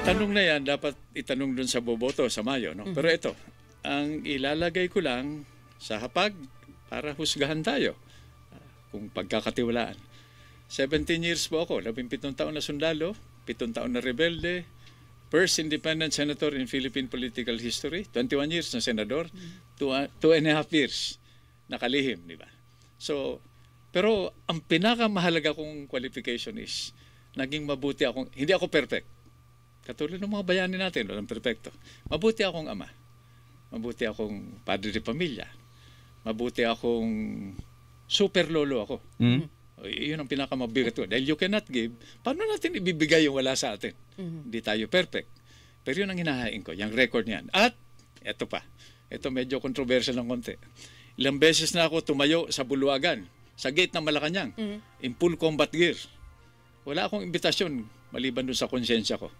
tanong na yan, dapat itanong dun sa boboto sa Mayo. No? Pero ito, ang ilalagay ko lang sa hapag para husgahan tayo kung pagkakatiwalaan. 17 years po ako, 17 taon na sundalo, 7 taon na rebelde, first independent senator in Philippine political history, 21 years na senador, 2.5 years nakalihim, di ba? So, pero ang pinakamahalaga kong qualification is naging mabuti akong, hindi ako perfect. Katulad ng mga bayani natin, walang perfecto. Mabuti akong ama. Mabuti akong padre de pamilya. Mabuti akong super lolo ako. Yun ang pinakamabigat ko. Dahil you cannot give, paano natin ibibigay yung wala sa atin? Hindi tayo perfect. Pero yun ang hinahain ko, yung record niyan. At, eto pa, ito medyo controversial ng konti. Ilang beses na ako tumayo sa Buluagan, sa gate ng Malacanang, in full combat gear. Wala akong imbitasyon, maliban dun sa konsensya ko.